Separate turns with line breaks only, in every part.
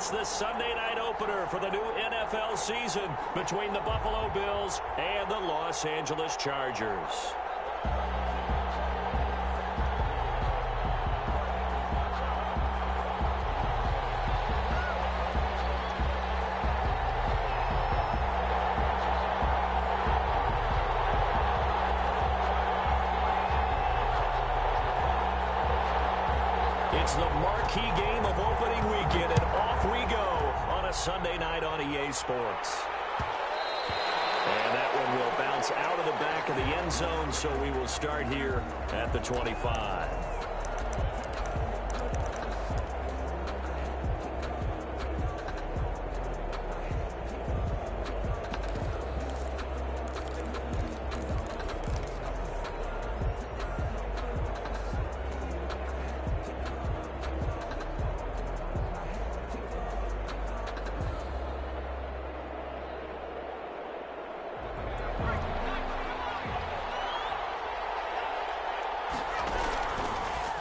It's the Sunday night opener for the new NFL season between the Buffalo Bills and the Los Angeles Chargers. It's the marquee game of opening weekend, and off we go on a Sunday night on EA Sports. And that one will bounce out of the back of the end zone, so we will start here at the 25.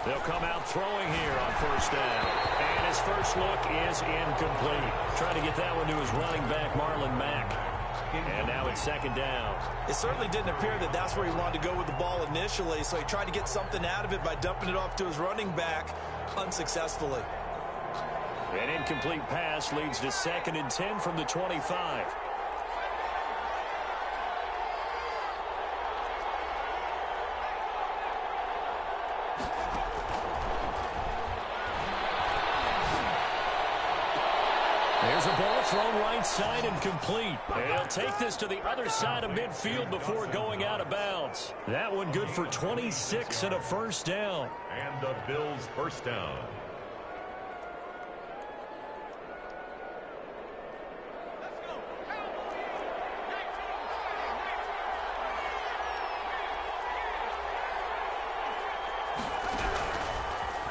They'll come out throwing here on first down. And his first look is incomplete. Trying to get that one to his running back, Marlon Mack. And now it's second down.
It certainly didn't appear that that's where he wanted to go with the ball initially, so he tried to get something out of it by dumping it off to his running back unsuccessfully.
An incomplete pass leads to 2nd and 10 from the 25. There's a ball thrown right side and complete. They'll take this to the other side of midfield before going out of bounds. That one good for 26 and a first down.
And the Bills' first down.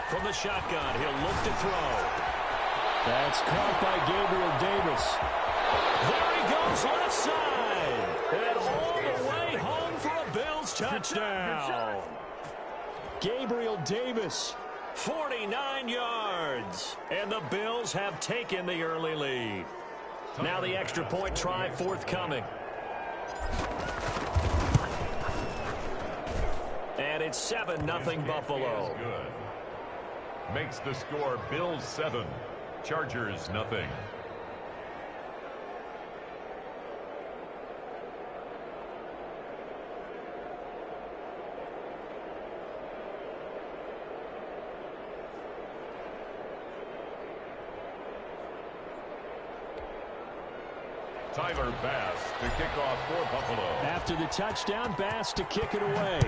From the shotgun, he'll look to throw. That's caught by Gabriel Davis. There he goes left side. And all the way home for a Bills touchdown. Gabriel Davis, 49 yards. And the Bills have taken the early lead. Now the extra point try forthcoming. And it's 7-0 Buffalo.
Makes the score Bills 7. Chargers nothing. Tyler Bass to kick off for Buffalo.
After the touchdown, Bass to kick it away.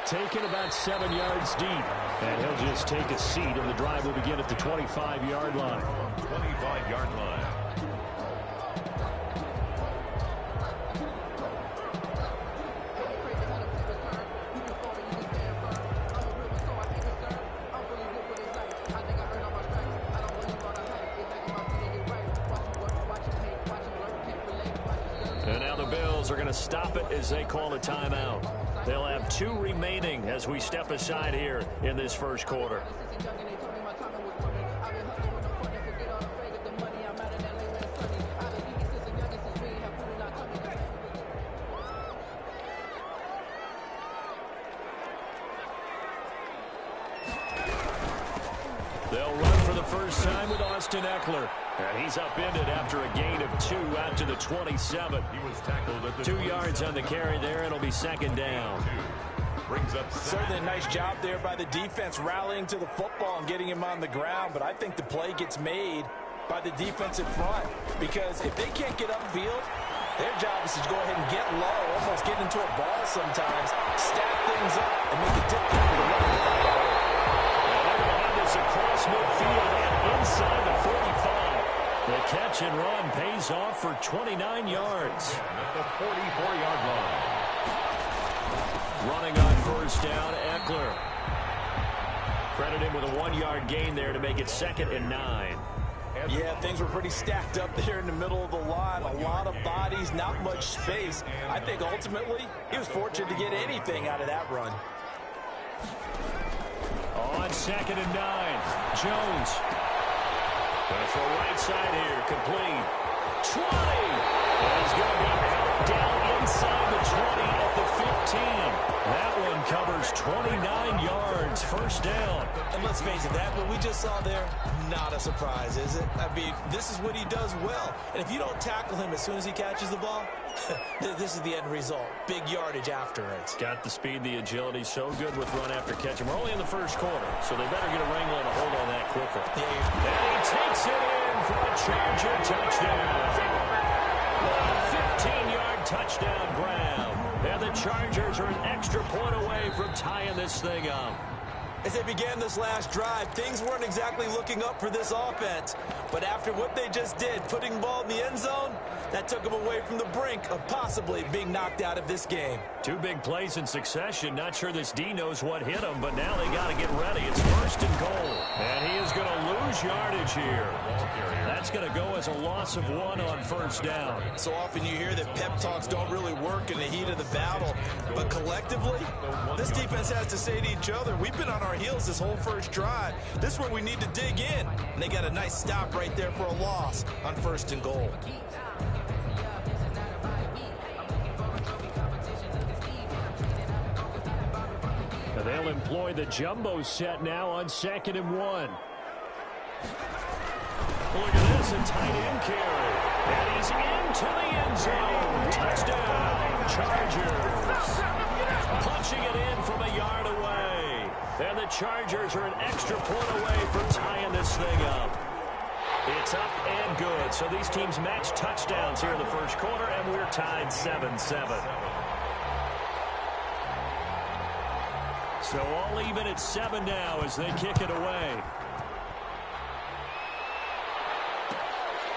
Taken about 7 yards deep. And he'll just take a seat, and the drive will begin at the 25-yard line.
25-yard line.
And now the Bills are going to stop it as they call a timeout. They'll have 2 remaining as we step aside here in this first quarter. They'll run for the first time with Austin Eckler. And he's upended after a gain of 2 out to the 27.
He was tackled at the
2 yards on the carry there. It'll be second down.
Brings up
certainly a nice job there by the defense rallying to the football and getting him on the ground. But I think the play gets made by the defensive front, because if they can't get upfield, their job is to go ahead and get low, almost get into a ball sometimes, stack things up, and make it difficult for the running back.
They're going to have this across midfield and inside the 45. The catch and run pays off for 29 yards.
At the 44-yard line.
Running on first down, Eckler. Credit him with a 1-yard gain there to make it 2nd and 9.
Yeah, things were pretty stacked up there in the middle of the line. A lot of bodies, not much space. I think ultimately he was fortunate to get anything out of that run.
On on 2nd and 9. Jones. Going for right side here. Complete. 20. And he's going to be out down inside the 20 at the 15. That one covers 29 yards. First down.
And let's face it, that what we just saw there, not a surprise, is it? I mean, this is what he does well. And if you don't tackle him as soon as he catches the ball, this is the end result. Big yardage after it.
Got the speed, the agility, so good with run after catch. And we're only in the first quarter, so they better get a wrangle and a hold on that quicker.
Yeah.
And he takes it in for a Charger touchdown. 15-yard touchdown grab. And the Chargers are an extra point away from tying this thing up.
As they began this last drive, things weren't exactly looking up for this offense. But after what they just did, putting the ball in the end zone, that took them away from the brink of possibly being knocked out of this game.
Two big plays in succession. Not sure this D knows what hit him, but now they got to get ready. It's 1st and goal. And he is going to lose yardage here. That's going to go as a loss of 1 on 1st down.
So often you hear that pep talks don't really work in the heat of the battle. But collectively, this defense has to say to each other, we've been on our heels this whole first drive. This is where we need to dig in. And they got a nice stop right there for a loss on 1st and goal.
They'll employ the jumbo set now on 2nd and 1. Look at this, a tight end carry. And he's into the end zone. Touchdown, Chargers. Punching it in from a yard away. And the Chargers are an extra point away from tying this thing up. It's up and good. So these teams match touchdowns here in the first quarter, and we're tied 7-7. So all even at 7 now as they kick it away.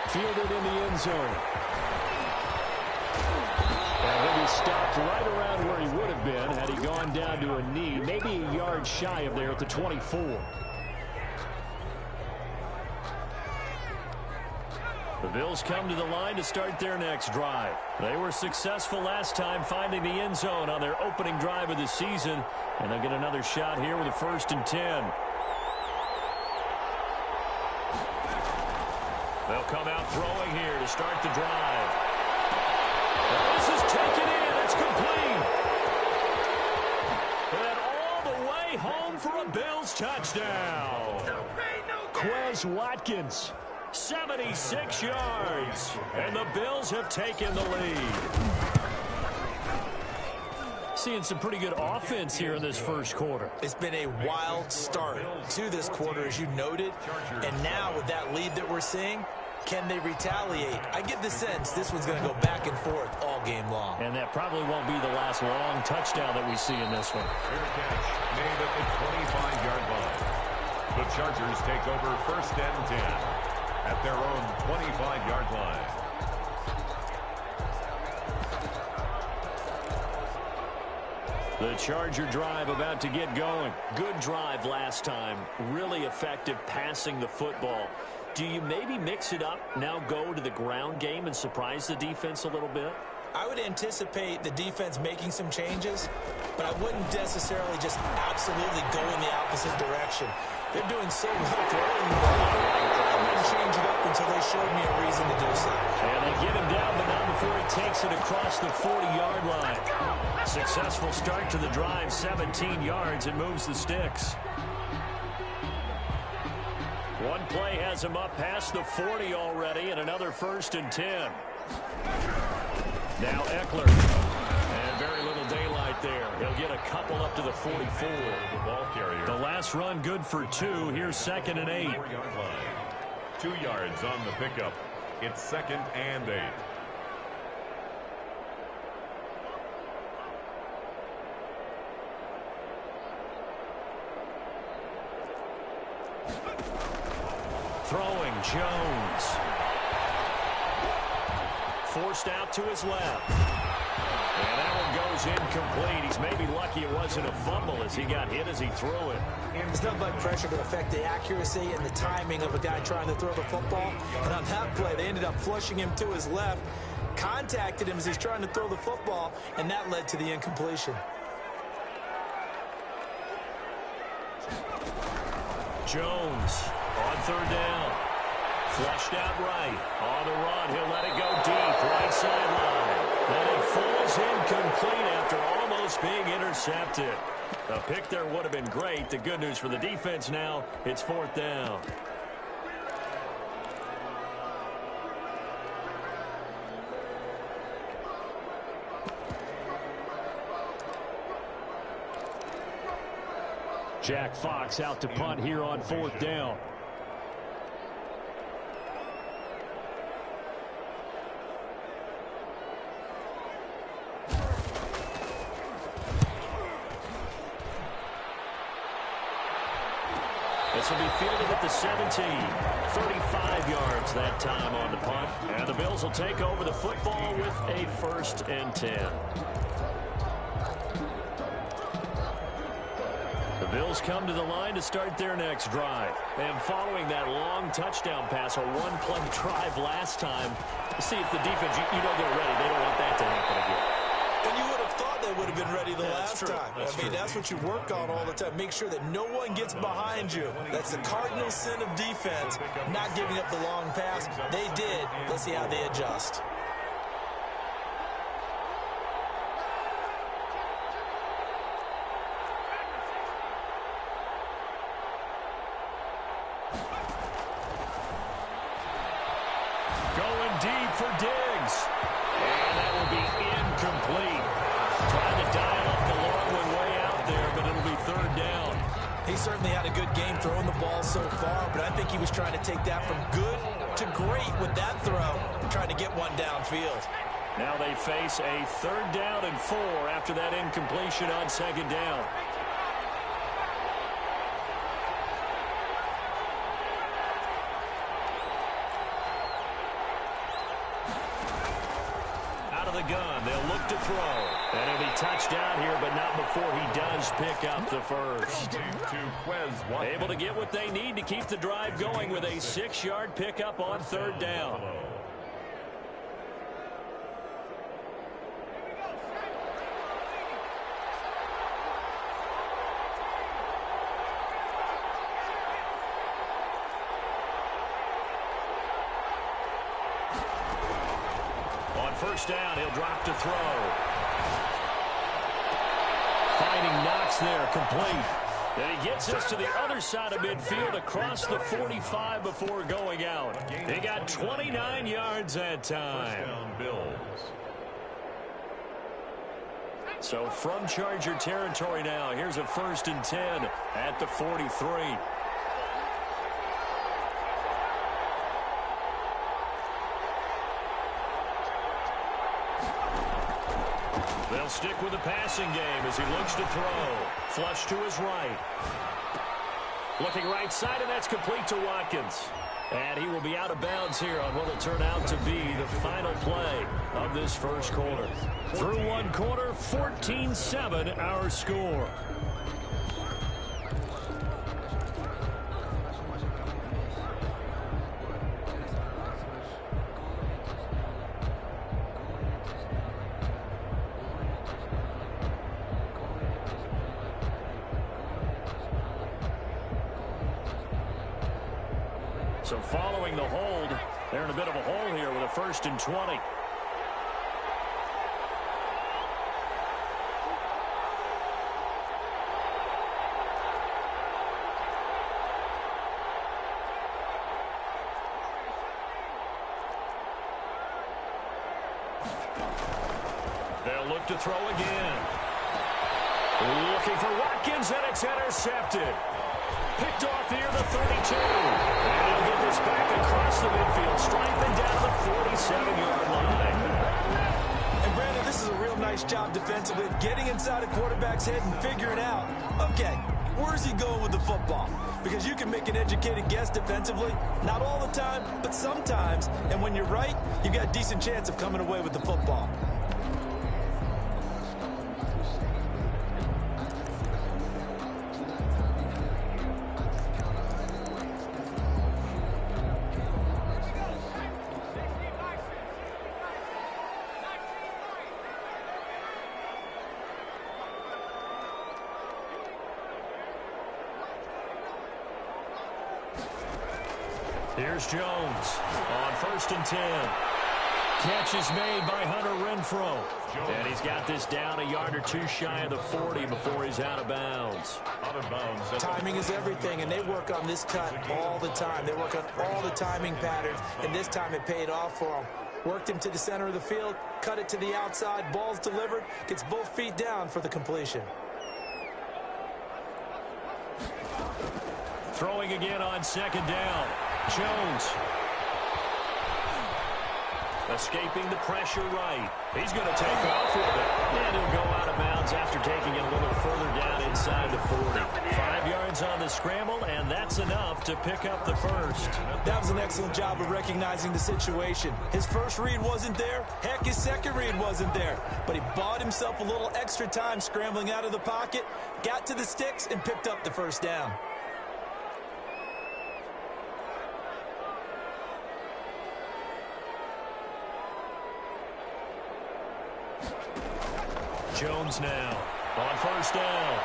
Fielded in the end zone. And he'll be stopped right around where he would have been had he gone down to a knee, maybe a yard shy of there at the 24. The Bills come to the line to start their next drive. They were successful last time finding the end zone on their opening drive of the season, and they'll get another shot here with a 1st and 10. They'll come out throwing here to start the drive. This is taken in. It's complete. And all the way home for a Bills touchdown. Quez Watkins. 76 yards, and the Bills have taken the lead. Seeing some pretty good offense here in this first quarter.
It's been a wild start to this quarter, as you noted, and now with that lead that we're seeing, can they retaliate? I get the sense this one's going to go back and forth all game long.
And that probably won't be the last long touchdown that we see in this one.
Fair catch made at the 25-yard line. The Chargers take over 1st and 10. At their own 25-yard line.
The Charger drive about to get going. Good drive last time. Really effective passing the football. Do you maybe mix it up, now go to the ground game and surprise the defense a little bit?
I would anticipate the defense making some changes, but I wouldn't necessarily just absolutely go in the opposite direction. They're doing so well throwing the ball. I wouldn't change it up until they showed me a reason to do so.
And they get him down, but not before he takes it across the 40-yard line. Successful start to the drive, 17 yards, and moves the sticks. One play has him up past the 40 already, and another 1st and 10. Now Eckler. And very little daylight there. He'll get a couple up to the 44. The last run good for 2. Here's 2nd and 8.
4-yard line. 2 yards on the pickup. It's 2nd and 8.
Throwing Jones. Forced out to his left. And that one goes incomplete. He's maybe lucky it wasn't a fumble as he got hit as he threw it.
There's nothing like pressure to affect the accuracy and the timing of a guy trying to throw the football. And on that play, they ended up flushing him to his left, contacted him as he's trying to throw the football, and that led to the incompletion.
Jones on third down. Flushed out right. On the run, he'll let it go deep. Right sideline. And it falls incomplete after almost being intercepted. A pick there would have been great. The good news for the defense now, it's fourth down. Jack Fox out to punt here on fourth down. This will be fielded at the 17. 35 yards that time on the punt. And the Bills will take over the football with a 1st and 10. The Bills come to the line to start their next drive. And following that long touchdown pass, a one-play drive last time, see if the defense, you know they're ready. They don't want that to happen again.
And you would have thought they would have been ready the last time. That's what you work on all the time. Make sure that no one gets behind you. That's the cardinal sin of defense, not giving up the long pass. They did. Let's see how they adjust.
Going deep for Diggs. And that will be incomplete. Trying to dial up the long one way out there, but it'll be third down.
He certainly had a good game throwing the ball so far, but I think he was trying to take that from good to great with that throw, trying to get one downfield.
Now they face a 3rd down and 4 after that incompletion on 2nd down. The gun. They'll look to throw. And he'll be touched out here, but not before he does pick up the first. Able to get what they need to keep the drive going with a 6-yard pickup on 3rd down. First down, he'll drop to throw. Finding Knox there, complete. And he gets us to the other side of midfield across the 45 before going out. He got 29 yards that time. So from Charger territory now, here's a 1st and 10 at the 43. They'll stick with the passing game as he looks to throw. Flush to his right. Looking right side, and that's complete to Watkins. And he will be out of bounds here on what will turn out to be the final play of this first quarter. Through one quarter, 14-7 our score. So following the hold, they're in a bit of a hole here with a 1st and 20. They'll look to throw again. Looking for Watkins, and it's intercepted. Picked off here, the 32. And he'll get this back across the midfield, striping down the 47-yard line.
And Brandon, this is a real nice job defensively of getting inside a quarterback's head and figuring out, okay, where's he going with the football? Because you can make an educated guess defensively, not all the time, but sometimes. And when you're right, you've got a decent chance of coming away with the football.
Here's Jones on 1st and 10. Catch is made by Hunter Renfrow. And he's got this down a yard or two shy of the 40 before he's out of bounds.
Timing is everything, and they work on this cut all the time. They work on all the timing patterns, and this time it paid off for them. Worked him to the center of the field, cut it to the outside, ball's delivered, gets both feet down for the completion.
Throwing again on 2nd down. Jones. Escaping the pressure right. He's going to take off with it. And he'll go out of bounds after taking it a little further down inside the 40. 5 yards on the scramble, and that's enough to pick up the first.
That was an excellent job of recognizing the situation. His first read wasn't there. Heck, his second read wasn't there. But he bought himself a little extra time scrambling out of the pocket, got to the sticks, and picked up the first down.
Jones now on 1st down.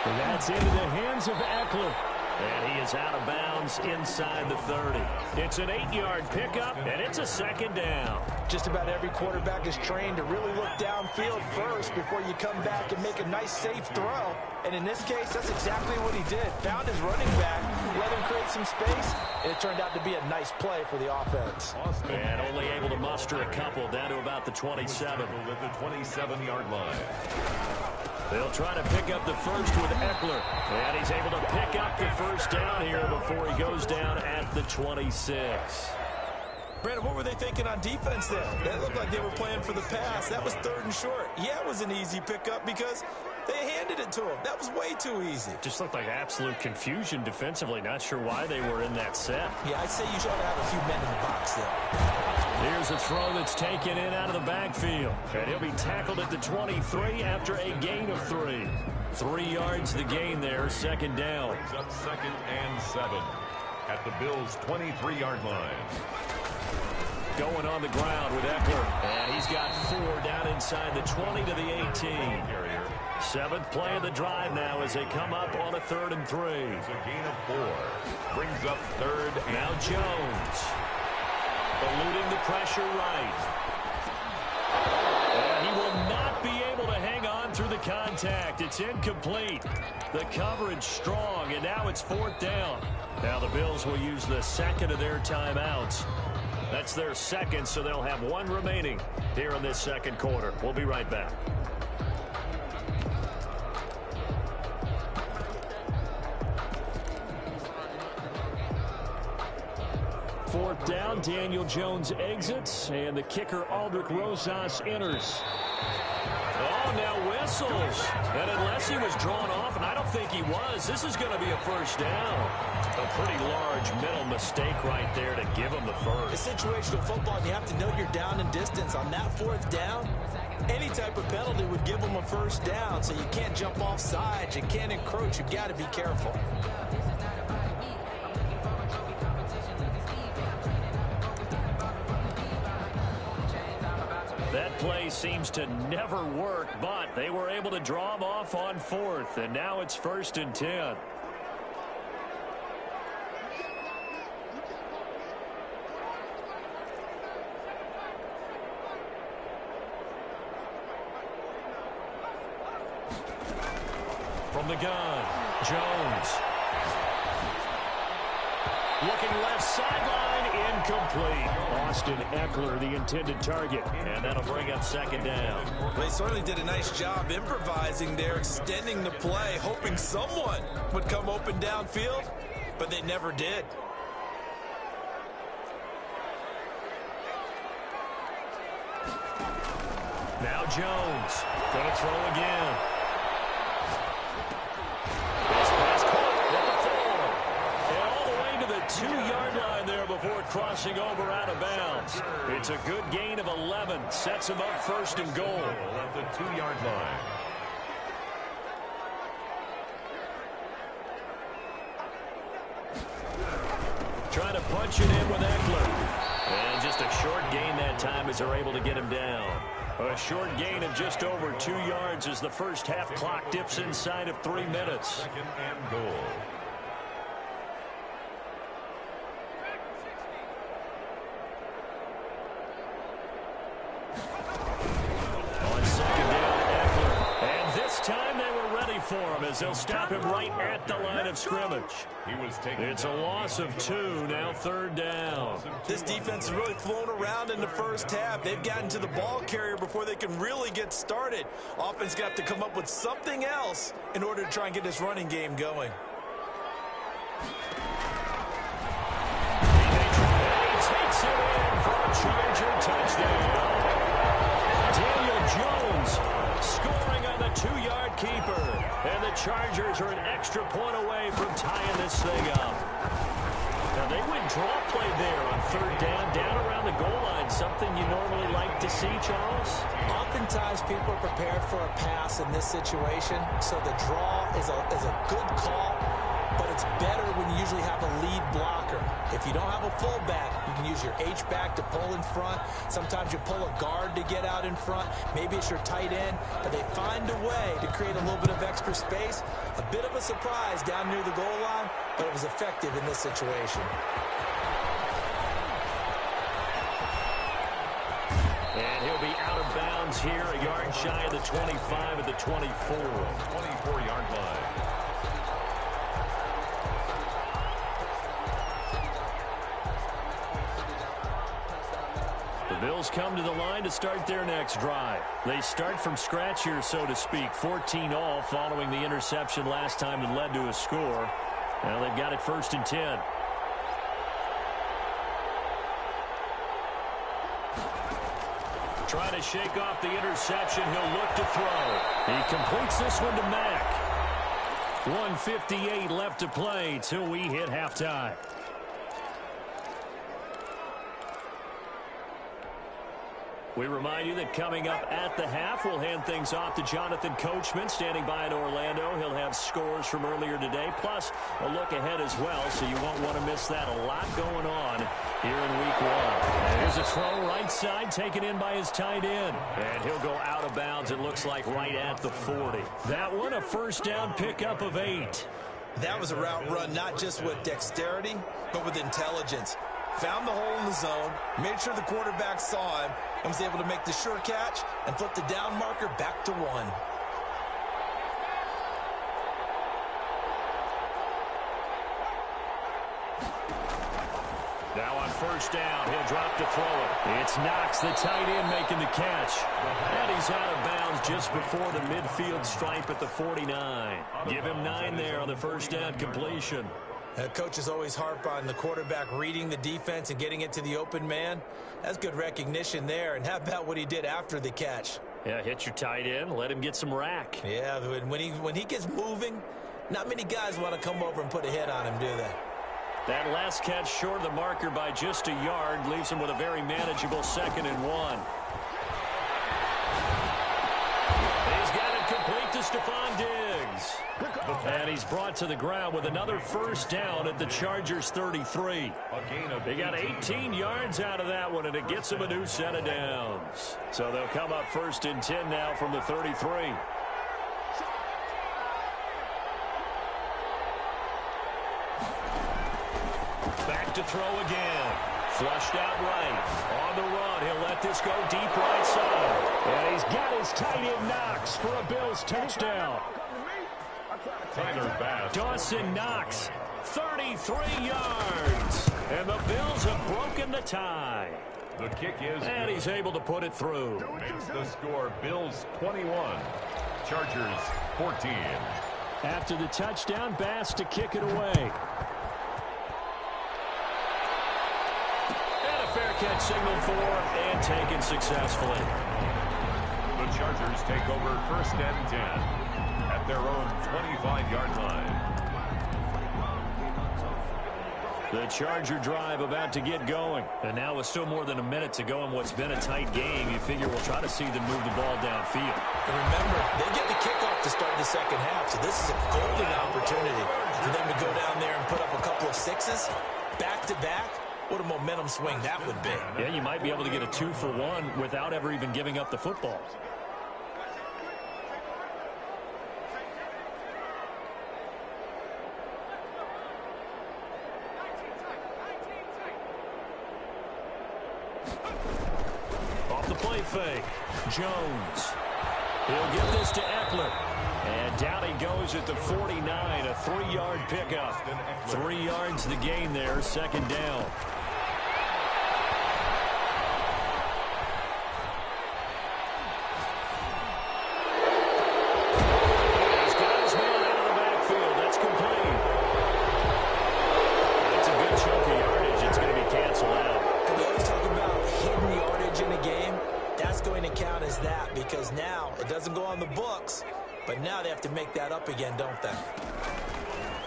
And that's into the hands of Eckler. And he is out of bounds inside the 30. It's an 8-yard pickup, and it's a 2nd down.
Just about every quarterback is trained to really look downfield first before you come back and make a nice, safe throw. And in this case, that's exactly what he did. Found his running back, let him create some space, and it turned out to be a nice play for the offense.
And only able to muster a couple down to about the 27.
At the 27-yard line.
They'll try to pick up the first with Eckler. And he's able to pick up the first down here before he goes down at the 26.
Brandon, what were they thinking on defense there? That looked like they were playing for the pass. That was 3rd and short. Yeah, it was an easy pickup because they handed it to him. That was way too easy.
Just looked like absolute confusion defensively. Not sure why they were in that set.
Yeah, I'd say you should have a few men in the box there.
Here's a throw that's taken in out of the backfield. And he'll be tackled at the 23 after a gain of 3. 3 yards the gain there, 2nd down.
Brings up 2nd and 7 at the Bills' 23-yard line.
Going on the ground with Eckler. And he's got 4 down inside the 20 to the 18. 7th play of the drive now as they come up on a 3rd and 3.
It's a gain of 4. Brings up 3rd and
now Jones. Eluding the pressure right. And he will not be able to hang on through the contact. It's incomplete. The coverage strong, and now it's 4th down. Now the Bills will use the 2nd of their timeouts. That's their 2nd, so they'll have 1 remaining here in this 2nd quarter. We'll be right back. Fourth down, Daniel Jones exits, and the kicker Aldrich Rosas enters. Oh, now whistles. And unless he was drawn off, and I don't think he was, this is going to be a first down. A pretty large mental mistake right there to give him the first.
It's situational football, and you have to know you're down in distance. On that 4th down, any type of penalty would give them a first down, so you can't jump off sides. You can't encroach. You've got to be careful.
That play seems to never work, but they were able to draw him off on 4th, and now it's 1st and 10. From the gun, Jones. Looking left sideline, incomplete. Austin Eckler, the intended target, and that'll bring up 2nd down.
They certainly did a nice job improvising there, extending the play, hoping someone would come open downfield, but they never did.
Now Jones, going to throw again. This pass caught at the 4. And all the way to the 2-yard line there before crossing over out of bounds. It's a good gain of 11. Sets him up 1st and goal.
At the 2-yard line.
Trying to punch it in with Eckler. And just a short gain that time as they're able to get him down. A short gain of just over 2 yards as the first half clock dips inside of 3 minutes.
2nd and goal.
him as they'll stop him right at the line of scrimmage. It's a loss of 2, now 3rd down.
This defense has really flown around in the first half. They've gotten to the ball carrier before they can really get started. Offense got to come up with something else in order to try and get this running game going.
He takes it in for a Charger touchdown. Daniel Jones scoring on the 2-yard keeper. And the Chargers are an extra point away from tying this thing up. Now, they went draw play there on 3rd down around the goal line. Something you normally like to see, Charles?
Oftentimes, people are prepared for a pass in this situation, so the draw is a good call, but it's better when you usually have a lead blocker. If you don't have a fullback, you can use your H-back to pull in front. Sometimes you pull a guard to get out in front. Maybe it's your tight end, but they find a way to create a little bit of extra space. A bit of a surprise down near the goal line, but it was effective in this situation.
And he'll be out of bounds here, a yard shy of the 25 at the 24.
24-yard line.
The Bills come to the line to start their next drive. They start from scratch here, so to speak. 14 all following the interception last time that led to a score. Now they've got it 1st and 10. Trying to shake off the interception. He'll look to throw. He completes this one to Mack. 1:58 left to play till we hit halftime. We remind you that coming up at the half, we'll hand things off to Jonathan Coachman, standing by in Orlando. He'll have scores from earlier today, plus a look ahead as well, so you won't want to miss that. A lot going on here in Week 1. Here's a throw right side, taken in by his tight end. And he'll go out of bounds, it looks like, right at the 40. That one, a 1st down pickup of 8.
That was a route run not just with dexterity, but with intelligence. Found the hole in the zone, made sure the quarterback saw him, and was able to make the sure catch and flip the down marker back to 1.
Now on 1st down, he'll drop to throw it. It's Knox, the tight end, making the catch. And he's out of bounds just before the midfield stripe at the 49. Give him 9 there on the 1st down completion.
Coaches always harp on the quarterback reading the defense and getting it to the open man. That's good recognition there. And how about what he did after the catch?
Yeah, hit your tight end, let him get some rack.
Yeah, when he gets moving, not many guys want to come over and put a hit on him, do they?
That last catch short of the marker by just a yard leaves him with a very manageable 2nd and 1. He's got it complete to Stephon Diggs. And he's brought to the ground with another 1st down at the Chargers 33. They got 18 yards out of that one, and it gets them a new set of downs. So they'll come up 1st and 10 now from the 33. Back to throw again. Flushed out right. On the run, he'll let this go deep right side. And he's got his tight end Knox for a Bills touchdown. Dawson Knox, 33 yards. And the Bills have broken the tie.
The kick is
and he's able to put it through.
Makes the score Bills 21, Chargers 14.
After the touchdown, Bass to kick it away. And a fair catch signaled for and taken successfully.
The Chargers take over 1st and 10 at their own 25-yard line.
The Charger drive about to get going. And now with still more than a minute to go in what's been a tight game, you figure we'll try to see them move the ball downfield.
And remember, they get the kickoff to start the second half, so this is a golden opportunity for them to go down there and put up a couple of sixes back-to-back. What a momentum swing that would be.
Yeah, you might be able to get a 2-for-1 without ever even giving up the football. Off the play fake. Jones. He'll get this to Eckler. And down he goes at the 49, a 3-yard pickup. 3 yards the gain there, second down. He's got his man out of the backfield. That's complete. That's a good chunk of yardage. It's going to be canceled out.
And we always talk about hidden yardage in a game. That's going to count as that because now it doesn't go on the books, but now they have to make that up again, don't they?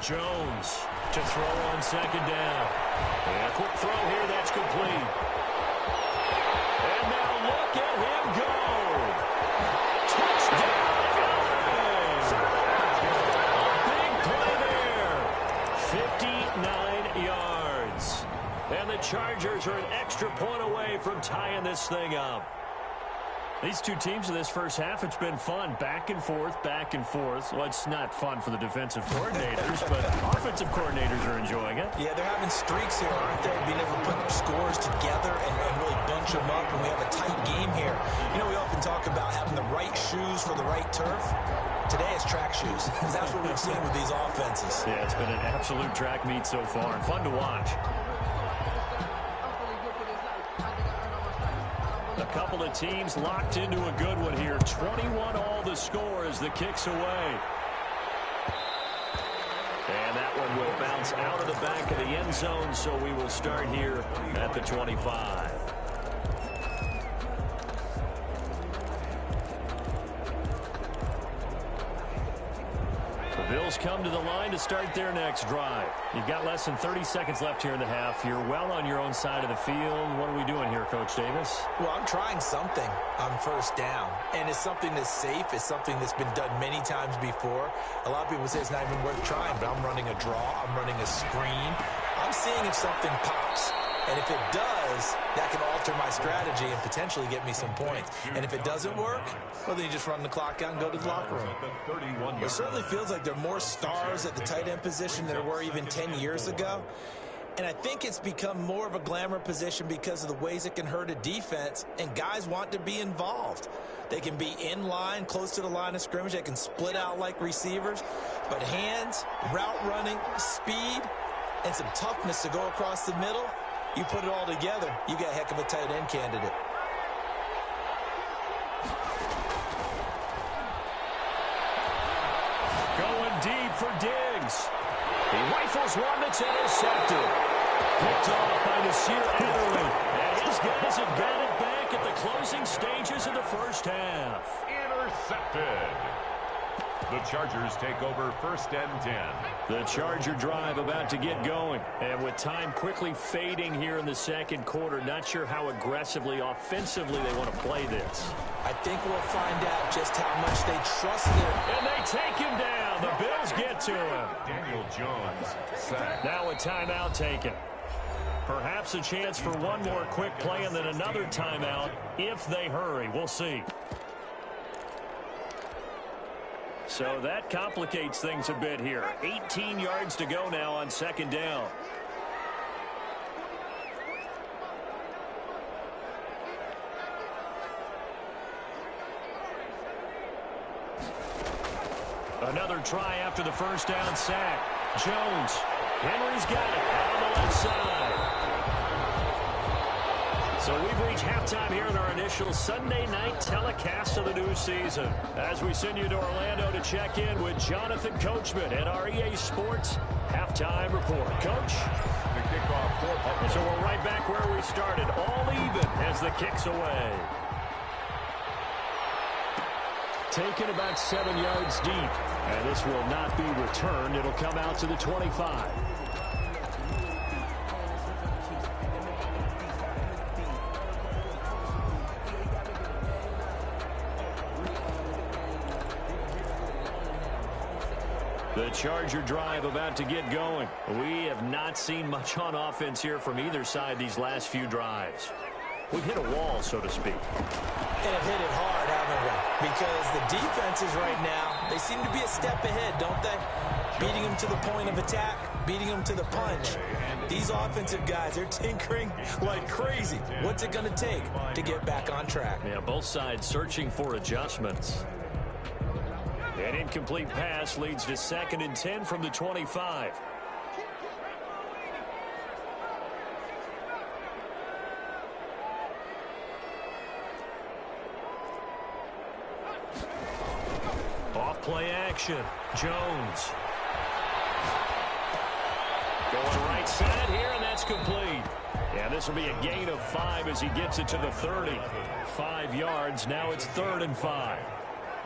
Jones to throw on second down. And a quick throw here, that's complete. And now look at him go. Touchdown, Giants! A big play there. 59 yards. And the Chargers are an extra point away from tying this thing up. These two teams in this first half, it's been fun. Back and forth, back and forth. Well, it's not fun for the defensive coordinators, but offensive coordinators are enjoying it.
Yeah, they're having streaks here, aren't they? Being able to put scores together and really bunch them up when we have a tight game here. You know, we often talk about having the right shoes for the right turf. Today it's track shoes. That's what we've seen with these offenses.
Yeah, it's been an absolute track meet so far and fun to watch. A couple of teams locked into a good one here. 21 all the score as the kick's away. And that one will bounce out of the back of the end zone, so we will start here at the 25. The Bills come to the line to start their next drive. You've got less than 30 seconds left here in the half. You're well on your own side of the field. What are we doing here, Coach Davis?
Well, I'm trying something on first down, and it's something that's safe. It's something that's been done many times before. A lot of people say it's not even worth trying, but I'm running a draw. I'm running a screen. I'm seeing if something pops. And if it does, that can alter my strategy and potentially get me some points. And if it doesn't work, well, then you just run the clock out and go to the locker room. It certainly feels like there are more stars at the tight end position than there were even 10 years ago. And I think it's become more of a glamour position because of the ways it can hurt a defense, and guys want to be involved. They can be in line, close to the line of scrimmage. They can split out like receivers. But hands, route running, speed, and some toughness to go across the middle, you put it all together, you got a heck of a tight end candidate.
Going deep for Diggs. He rifles one that's intercepted. Picked off by Nasir Adderley. And his guys have got it back at the closing stages of the first half.
Intercepted. The Chargers take over first and 10.
The Charger drive about to get going. And with time quickly fading here in the second quarter, not sure how aggressively, offensively they want to play this.
I think we'll find out just how much they trust him.
And they take him down. The Bills get to him.
Daniel Jones sacked.
Now a timeout taken. Perhaps a chance for one more quick play and then another timeout if they hurry. We'll see. So that complicates things a bit here. 18 yards to go now on second down. Another try after the first down sack. Jones. Henry's got it out on the left side. So we've reached halftime here in our initial Sunday night telecast of the new season. As we send you to Orlando to check in with Jonathan Coachman at our EA Sports Halftime Report. Coach?
The kickoff for Buffalo.
So we're right back where we started, all even as the kick's away. Taken about 7 yards deep. And this will not be returned. It'll come out to the 25. The Charger drive about to get going. We have not seen much on offense here from either side these last few drives. We've hit a wall, so to speak.
And have hit it hard, haven't we? Because the defenses right now, they seem to be a step ahead, don't they? Beating them to the point of attack, beating them to the punch. These offensive guys, they're tinkering like crazy. What's it going to take to get back on track?
Yeah, both sides searching for adjustments. An incomplete pass leads to 2nd and 10 from the 25. Off play action. Jones. Going right side here, and that's complete. Yeah, this will be a gain of 5 as he gets it to the 30. 5 yards. Now it's 3rd and 5.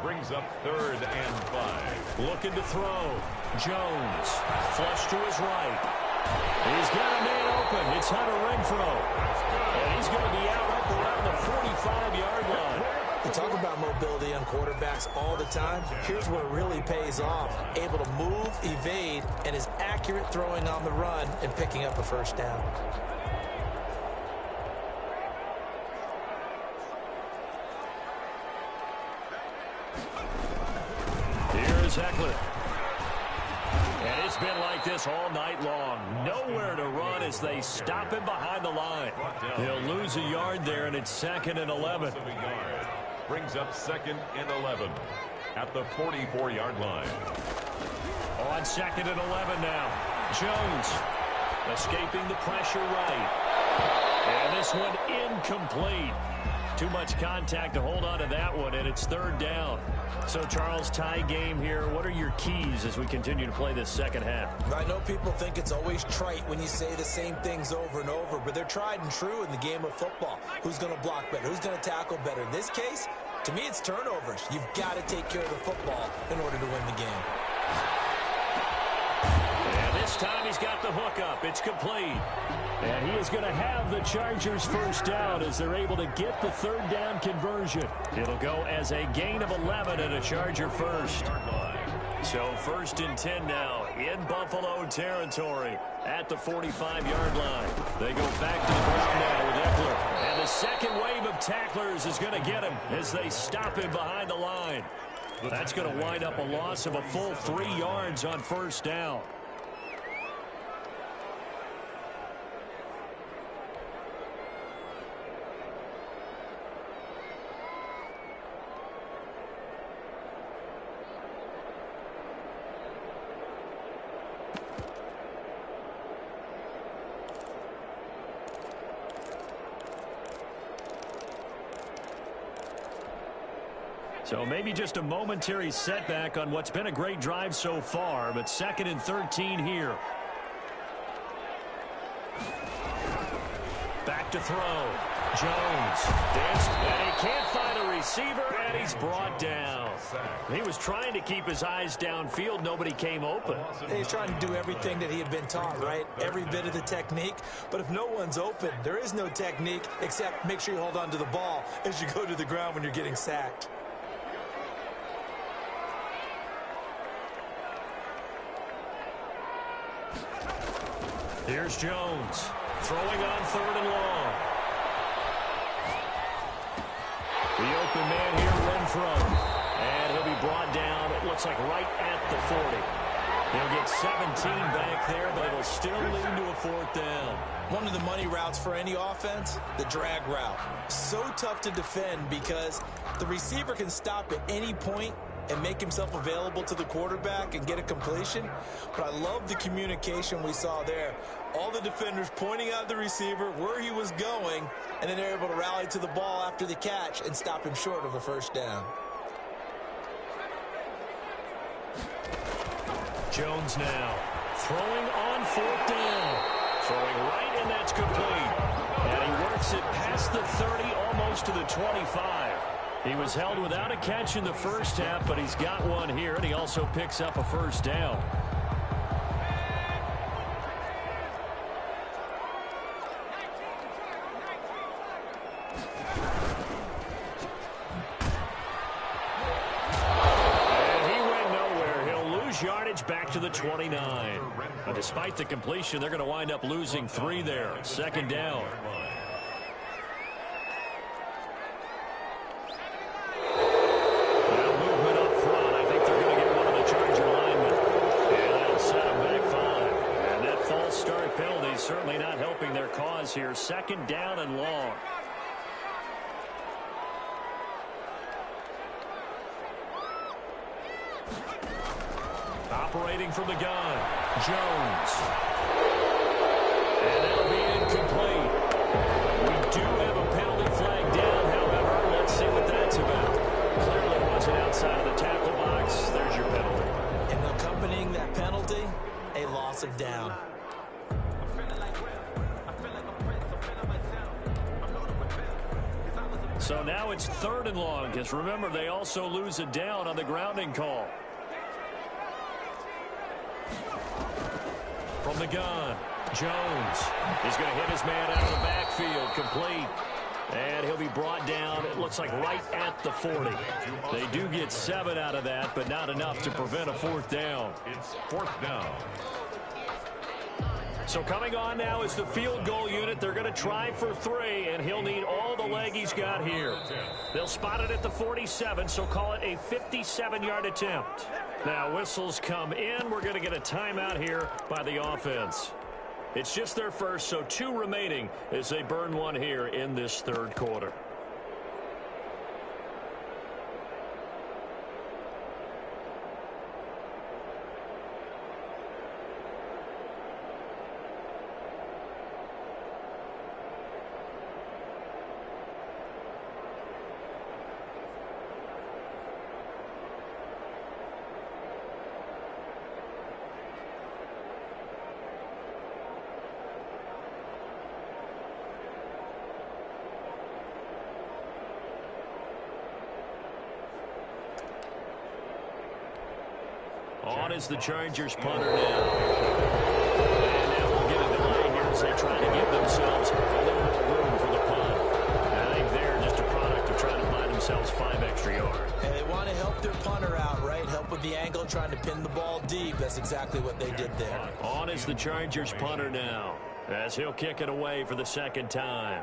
Brings up 3rd and 5.
Looking to throw. Jones. Flush to his right. He's got a man open. It's Hunter Renfrow. And he's going to be out up around the 45-yard line.
We talk about mobility on quarterbacks all the time. Here's where it really pays off. Able to move, evade, and is accurate throwing on the run and picking up a first down.
Here's Eckler. And it's been like this all night long. Nowhere to run as they stop him behind the line. He'll lose a yard there, and it's 2nd and 11.
Brings up 2nd and 11 at the 44-yard line.
On 2nd and 11 now. Jones escaping the pressure right. And this one incomplete. Too much contact to hold on to that one, and it's 3rd down. So, Charles, tie game here. What are your keys as we continue to play this second half?
I know people think it's always trite when you say the same things over and over, but they're tried and true in the game of football. Who's going to block better? Who's going to tackle better? In this case, to me, it's turnovers. You've got to take care of the football in order to win the game.
And this time he's got the hook up. It's complete. And he is going to have the Chargers first down as they're able to get the 3rd down conversion. It'll go as a gain of 11 and a Charger first. So 1st and 10 now in Buffalo territory at the 45-yard line. They go back to the ground now with Eckler. And the second wave of tacklers is going to get him as they stop him behind the line. That's going to wind up a loss of a full 3 yards on 1st down. So maybe just a momentary setback on what's been a great drive so far, but 2nd and 13 here. Back to throw. Jones. And he can't find a receiver, and he's brought down. He was trying to keep his eyes downfield. Nobody came open.
He's trying to do everything that he had been taught, right? Every bit of the technique. But if no one's open, there is no technique except make sure you hold on to the ball as you go to the ground when you're getting sacked.
Here's Jones, throwing on 3rd and long. The open man here, Renfrow. And he'll be brought down, it looks like right at the 40. He'll get 17 back there, but it'll still lead to a 4th down.
One of the money routes for any offense, the drag route. So tough to defend because the receiver can stop at any point and make himself available to the quarterback and get a completion. But I love the communication we saw there. All the defenders pointing out the receiver, where he was going, and then they're able to rally to the ball after the catch and stop him short of a first down.
Jones now throwing on 4th down. Throwing right, and that's complete. And he works it past the 30, almost to the 25. He was held without a catch in the first half, but he's got one here, and he also picks up a first down. And he went nowhere. He'll lose yardage back to the 29. But despite the completion, they're going to wind up losing 3 there. 2nd down. Certainly not helping their cause here. 2nd down and long. operating from the gun. Jones. And that'll be incomplete. We do have a penalty flag down, however. Let's see what that's about. Clearly wasn't outside of the tackle box. There's your penalty.
And accompanying that penalty, a loss of down.
So now it's 3rd and long, because remember, they also lose a down on the grounding call. From the gun, Jones. He's going to hit his man out of the backfield, complete. And he'll be brought down, it looks like right at the 40. They do get 7 out of that, but not enough to prevent a 4th down.
It's 4th down.
So coming on now is the field goal unit. They're going to try for 3, and he'll need all the leg he's got here. They'll spot it at the 47, so call it a 57-yard attempt. Now whistles come in. We're going to get a timeout here by the offense. It's just their first, so 2 remaining as they burn 1 here in this 3rd quarter. On is the Chargers punter now. And now we'll get a delay here as they try to give themselves a little more room for the punt. And I think they're just a product of trying to buy themselves 5 extra yards.
And they want to help their punter out, right? Help with the angle, trying to pin the ball deep. That's exactly what they did there.
On is the Chargers punter now, as he'll kick it away for the 2nd time.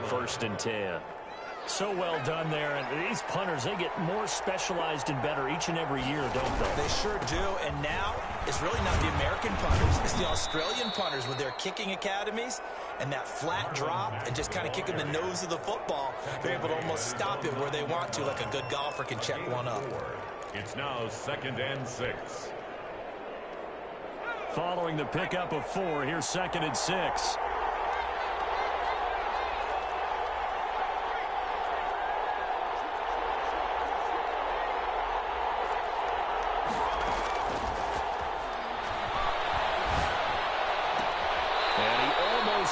First and 10. So well done there. And these punters, they get more specialized and better each and every year, don't they?
They sure do. And now it's really not the American punters. It's the Australian punters with their kicking academies and that flat drop and just kind of kicking the nose of the football. They're able to almost stop it where they want to, like a good golfer can check one up.
It's now 2nd and 6.
Following the pickup of 4, here's 2nd and 6.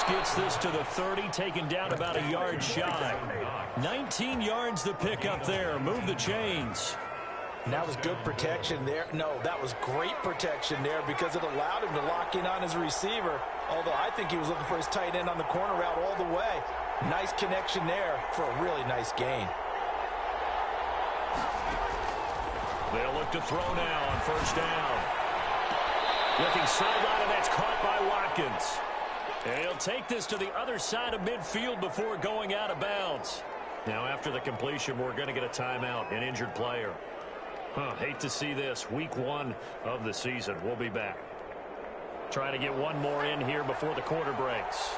Gets this to the 30, taken down about a yard shy. 19 yards the pick up there. Move the chains.
And that was good protection there. No, that was great protection there because it allowed him to lock in on his receiver. Although I think he was looking for his tight end on the corner route all the way. Nice connection there for a really nice gain.
They'll look to throw now on 1st down. Looking sideline, and that's caught by Watkins. And he'll take this to the other side of midfield before going out of bounds. Now, after the completion, we're going to get a timeout, an injured player. Hate to see this. Week 1 of the season. We'll be back. Try to get one more in here before the quarter breaks.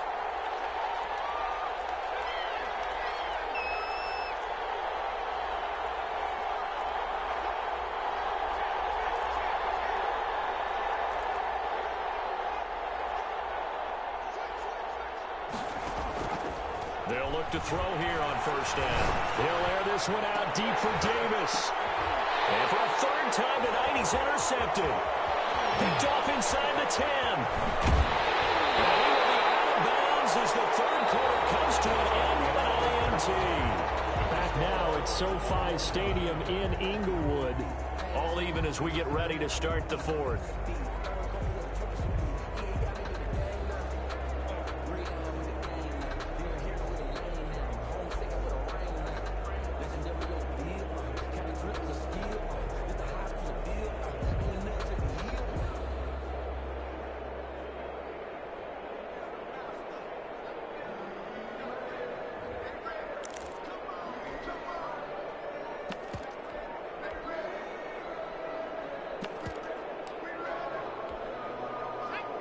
They'll look to throw here on 1st down. He'll air this one out deep for Davis. And for a 3rd time tonight, he's intercepted. Picked off inside the 10. And he will be out of bounds as the 3rd quarter comes to an end with an INT. Back now at SoFi Stadium in Inglewood. All even as we get ready to start the 4th.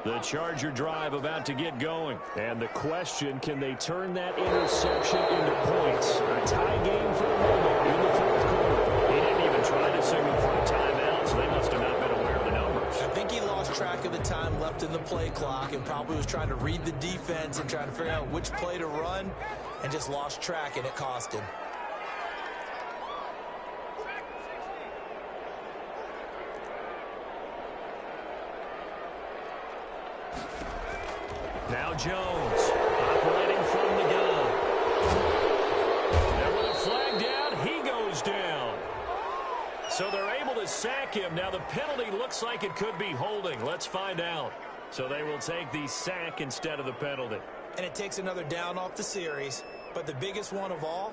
The Charger drive about to get going. And the question, can they turn that interception into points? A tie game for the moment in the fourth quarter. He didn't even try to signal for a timeout, so they must have not been aware of the numbers.
I think he lost track of the time left in the play clock and probably was trying to read the defense and trying to figure out which play to run and just lost track, and it cost him.
Now Jones, operating from the gun. And with a flag down, he goes down. So they're able to sack him. Now the penalty looks like it could be holding. Let's find out. So they will take the sack instead of the penalty.
And it takes another down off the series. But the biggest one of all,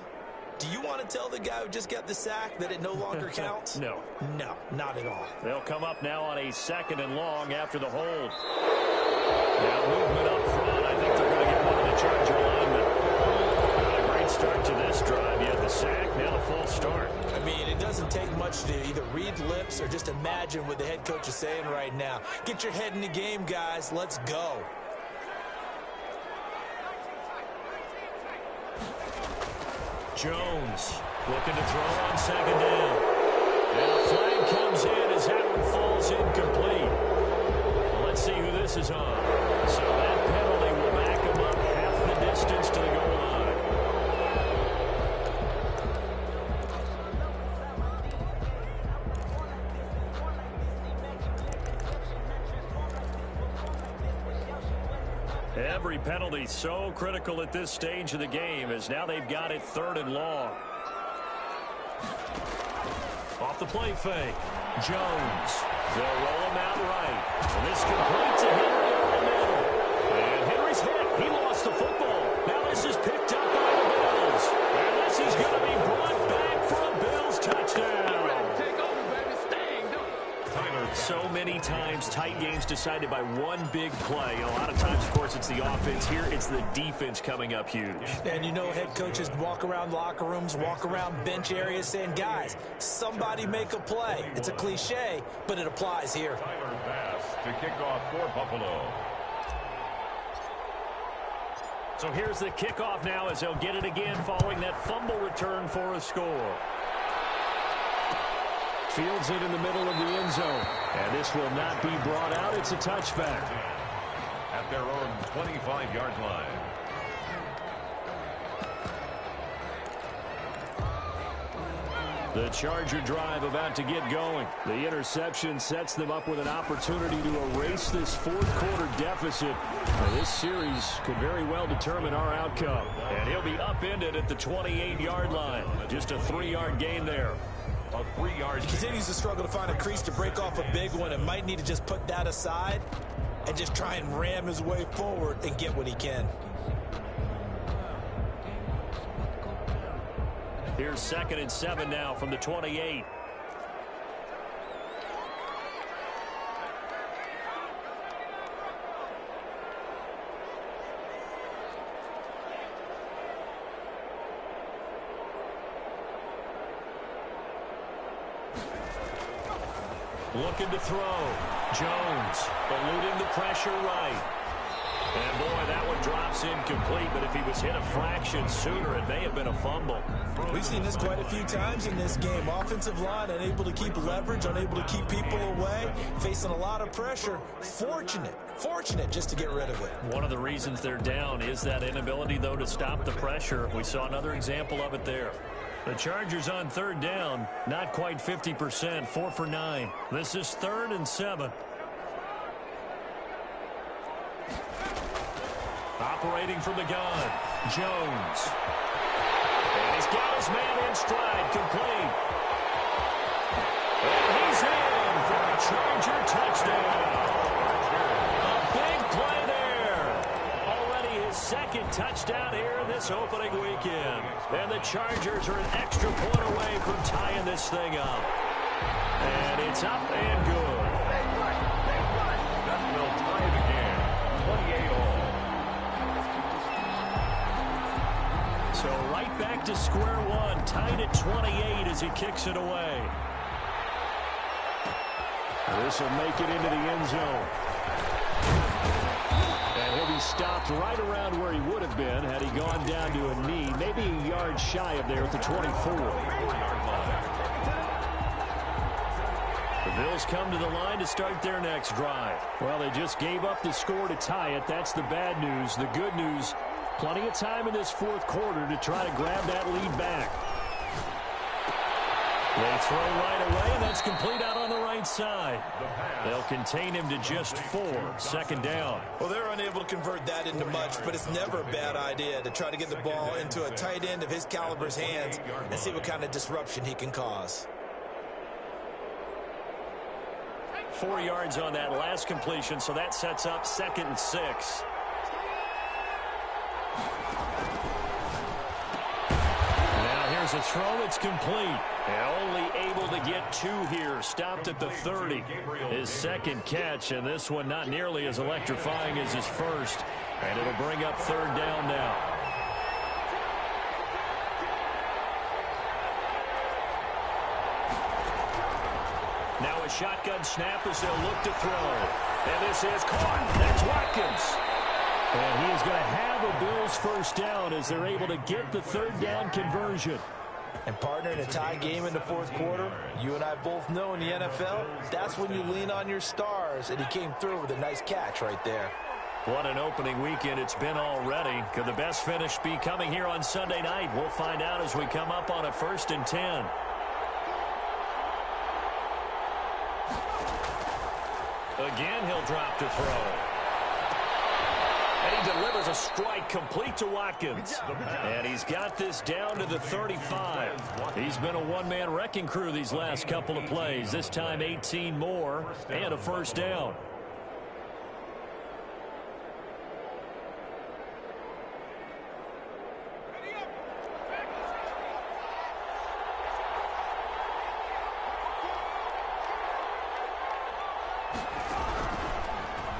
do you want to tell the guy who just got the sack that it no longer counts?
No.
No, not at all.
They'll come up now on a 2nd and long after the hold. Now movement up front. I think they're going to get one of the Charger linemen. Not a great start to this drive. You have the sack, now the full start.
I mean, it doesn't take much to either read lips or just imagine what the head coach is saying right now. Get your head in the game, guys. Let's go.
Jones looking to throw on 2nd down. And a flag comes in as that one falls incomplete. Well, let's see who this is on. So that penalty will back him up half the distance to the goal line. Every penalty so critical at this stage of the game as now they've got it 3rd and long. Off the play fake. Jones. They'll roll him out right. And this completes a Henry over the middle. And Henry's hit. He lost the football. Now this is picked up by the Bills. And this is going to be brought back for a Bills touchdown. So many times tight games decided by one big play. A lot of times, of course, it's the offense. Here, it's the defense coming up huge.
And you know head coaches walk around locker rooms, walk around bench areas saying, guys, somebody make a play. It's a cliche, but it applies here.
Tyler Bass to kick off for Buffalo.
So here's the kickoff now as they'll get it again following that fumble return for a score. Fields it in the middle of the end zone. And this will not be brought out. It's a touchback.
At their own 25-yard line.
The Charger drive about to get going. The interception sets them up with an opportunity to erase this fourth quarter deficit. Now, this series could very well determine our outcome. And he'll be upended at the 28-yard line. Just a 3-yard gain there.
A 3-yard.
He continues to struggle to find a crease to break off a big one and might need to just put that aside and just try and ram his way forward and get what he can.
Here's 2nd and 7 now from the 28. Looking to throw. Jones eluding the pressure right. And boy, that one drops incomplete, but if he was hit a fraction sooner, it may have been a fumble.
We've seen this quite a few times in this game. Offensive line unable to keep leverage, unable to keep people away, facing a lot of pressure. Fortunate just to get rid of it. One
of the reasons they're down is that inability, though, to stop the pressure. We saw another example of it there. The Chargers on 3rd down, not quite 50%, 4 for 9. This is 3rd and 7. Operating from the gun, Jones. And he's got his man in stride, complete. And he's in for a Charger touchdown. A big play there. Already his 2nd touchdown here in this opening weekend. And the Chargers are an extra point away from tying this thing up. And it's up and good.
That will tie the game, 28 all.
So right back to square one, tied at 28 as he kicks it away. This will make it into the end zone. stopped right around where he would have been had he gone down to a knee, maybe a yard shy of there at the 24. The Bills come to the line to start their next drive. Well, they just gave up the score to tie it. That's the bad news. The good news, plenty of time in this fourth quarter to try to grab that lead back. They throw right away, and that's complete out on the right side. They'll contain him to just 4. Second down.
Well, they're unable to convert that into much, but it's never a bad idea to try to get the ball into a tight end of his caliber's hands and see what kind of disruption he can cause.
4 yards on that last completion, so that sets up 2nd and 6. Here's a throw. It's complete. And only able to get 2 here. Stopped at the 30. His second catch, and this one not nearly as electrifying as his first. And it'll bring up 3rd down now. Now a shotgun snap as they'll look to throw. And this is caught. That's Watkins. And he is going to have a Bills first down as they're able to get the 3rd down conversion.
And partner, in a tie game in the fourth quarter, you and I both know in the NFL, that's when you lean on your stars, and he came through with a nice catch right there.
What an opening weekend it's been already. Could the best finish be coming here on Sunday night? We'll find out as we come up on a 1st and 10. Again, he'll drop to throw. And he delivers a strike complete to Watkins. And he's got this down to the 35. He's been a one-man wrecking crew these last couple of plays. This time 18 more and a first down.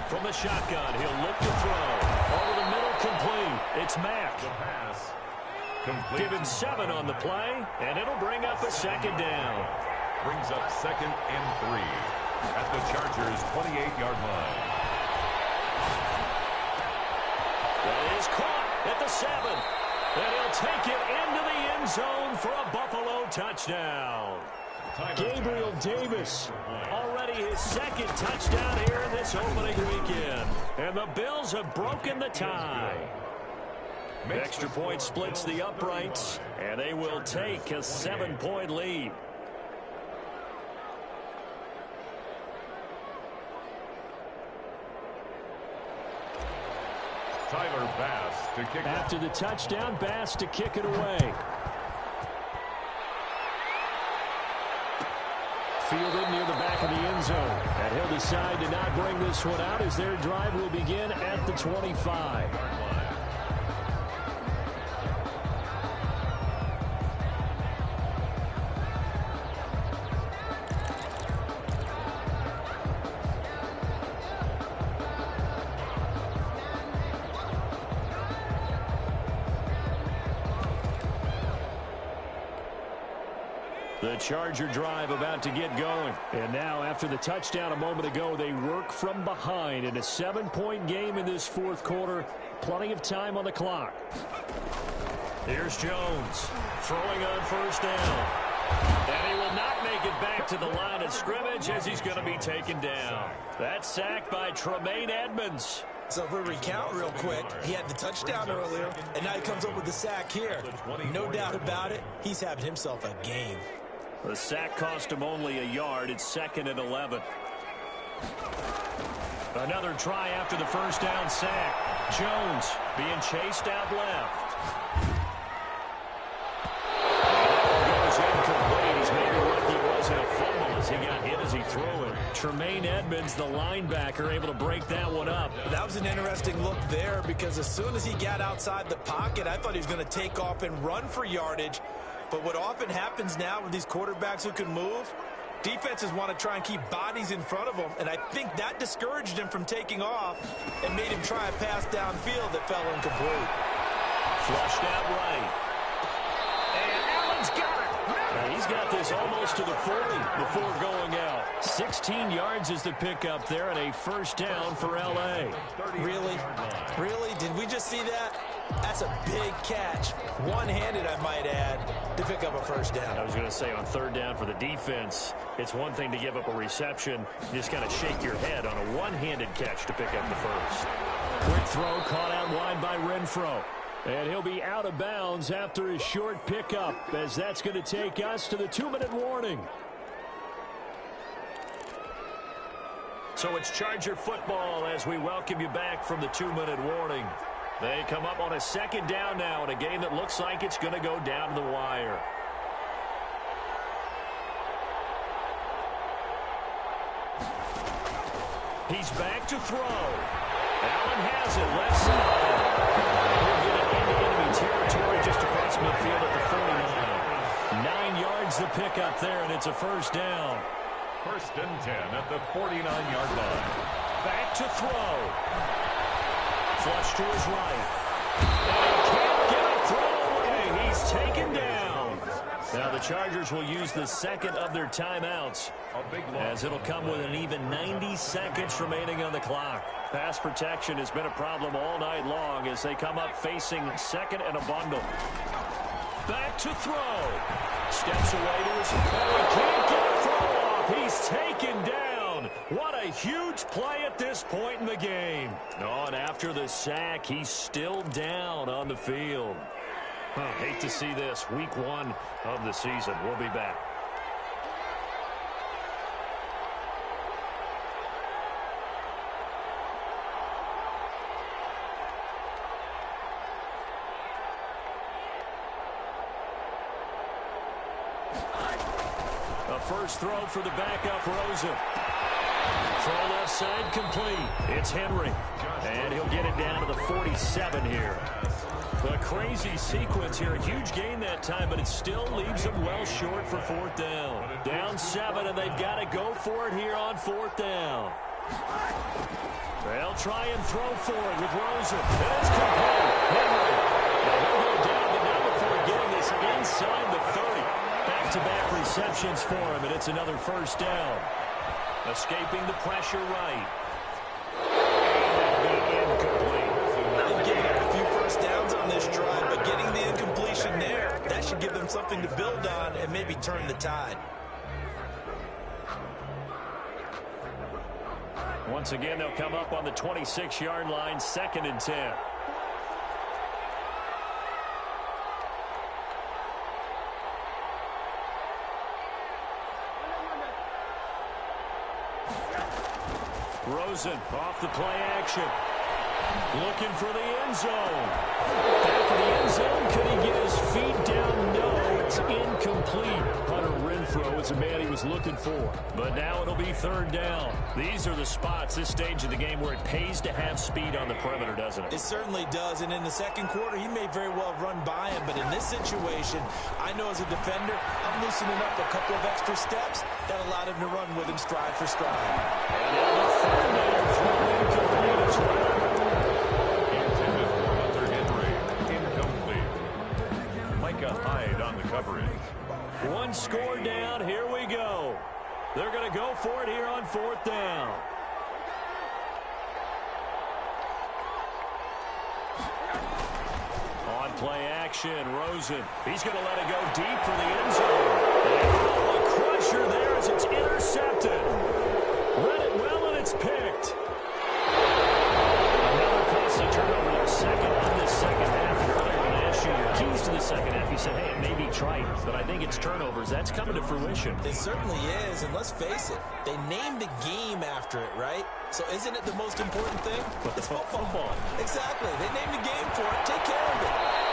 From the shotgun, he'll look to throw. Over the middle, complete. It's Mack. Given 7 on the play, and it'll bring up a 2nd down.
Brings up 2nd and 3 at the Chargers' 28-yard line.
That is caught at the 7. And he'll take it into the end zone for a Buffalo touchdown. Gabriel Davis, already his 2nd touchdown here in this opening weekend. And the Bills have broken the tie. Extra point splits the uprights, and they will take a 7-point lead.
Tyler Bass to kick.
After the touchdown, Bass to kick it away. Fielded near the back of the end zone. And he'll decide to not bring this one out as their drive will begin at the 25. The Charger drive about to get going. And now, after the touchdown a moment ago, they work from behind in a 7-point game in this fourth quarter. Plenty of time on the clock. Here's Jones throwing on first down. And he will not make it back to the line of scrimmage as he's going to be taken down. That's sacked by Tremaine Edmonds.
So if we recount real quick, he had the touchdown earlier, and now he comes up with the sack here. No doubt about it, he's having himself a game.
The sack cost him only a yard. It's 2nd and 11. Another try after the first down sack. Jones being chased out left. Goes incomplete. He's maybe lucky it wasn't a fumble as he got hit as he threw it. Tremaine Edmonds, the linebacker, able to break that one up.
That was an interesting look there because as soon as he got outside the pocket, I thought he was going to take off and run for yardage. But what often happens now with these quarterbacks who can move, defenses want to try and keep bodies in front of them, and I think that discouraged him from taking off and made him try a pass downfield that fell incomplete.
Flushed out right. And Allen's got it. He's got this almost to the 40 before going out. 16 yards is the pickup there and a first down for L.A.
Really? Really? Did we just see that? That's a big catch. One-handed, I might add, to pick up a first down.
I was going to say on third down for the defense, it's one thing to give up a reception. You just kind of shake your head on a one-handed catch to pick up the first. Quick throw caught out wide by Renfro. And he'll be out of bounds after his short pickup, as that's going to take us to the 2-minute warning. So it's Charger football as we welcome you back from the 2-minute warning. They come up on a second down now in a game that looks like it's going to go down to the wire. He's back to throw. Allen has it, left side. He'll get it into enemy territory just across midfield at the 49. 9 yards the pickup there, and it's a first down.
First and 10 at the 49-yard line.
Back to throw. Flush to his right. And he can't get a throw away. He's taken down. Now the Chargers will use the second of their timeouts, as it'll come with an even 90 seconds remaining on the clock. Pass protection has been a problem all night long as they come up facing second and a bundle. Back to throw. Steps away to his... Oh, he can't get a throw off. He's taken down. What a huge play at this point in the game. Oh, and after the sack, he's still down on the field. Hate to see this. Week 1 of the season. We'll be back. A first throw for the backup, Rosen. Throw left side complete. It's Henry. And he'll get it down to the 47 here. A crazy sequence here. A huge gain that time, but it still leaves them well short for fourth down. Down 7, and they've got to go for it here on fourth down. They'll try and throw for it with Rosen. And it's complete. Henry. Now he'll go down, but now before getting this inside the 30. Back-to-back receptions for him, and it's another first down. Escaping the pressure right. Incomplete.
They've given up a few first downs on this drive, but getting the incompletion there, that should give them something to build on and maybe turn the tide.
Once again, they'll come up on the 26-yard line, 2nd and 10. Rosen off the play action. Looking for the end zone. Back to the end zone. Could he get his feet down? No, it's incomplete. Hunter Renfro is the man he was looking for. But now it'll be third down. These are the spots, this stage of the game, where it pays to have speed on the perimeter, doesn't it?
It certainly does, and in the second quarter, he may very well run by him, but in this situation, I know as a defender, I'm loosening up a couple of extra steps that allowed him to run with him stride for stride.
And now the third down from incomplete as well.
Intended for Hunter Henry. Incomplete. Micah Hyde on the coverage.
One score down. Here we go. They're going to go for it here on fourth down. On play action, Rosen. He's going to let it go deep for the end zone. And a crusher there as it's intercepted. Read it well, and it's picked. Another costly turnover there, second on this second half. And earlier when I asked you your keys to the second half, you said, hey, it may be trite, but I think it's turnovers. That's coming to fruition.
It certainly is, and let's face it, they named the game after it, right? So isn't it the most important thing?
But
it's
football.
Exactly. They named the game for it. Take care of it.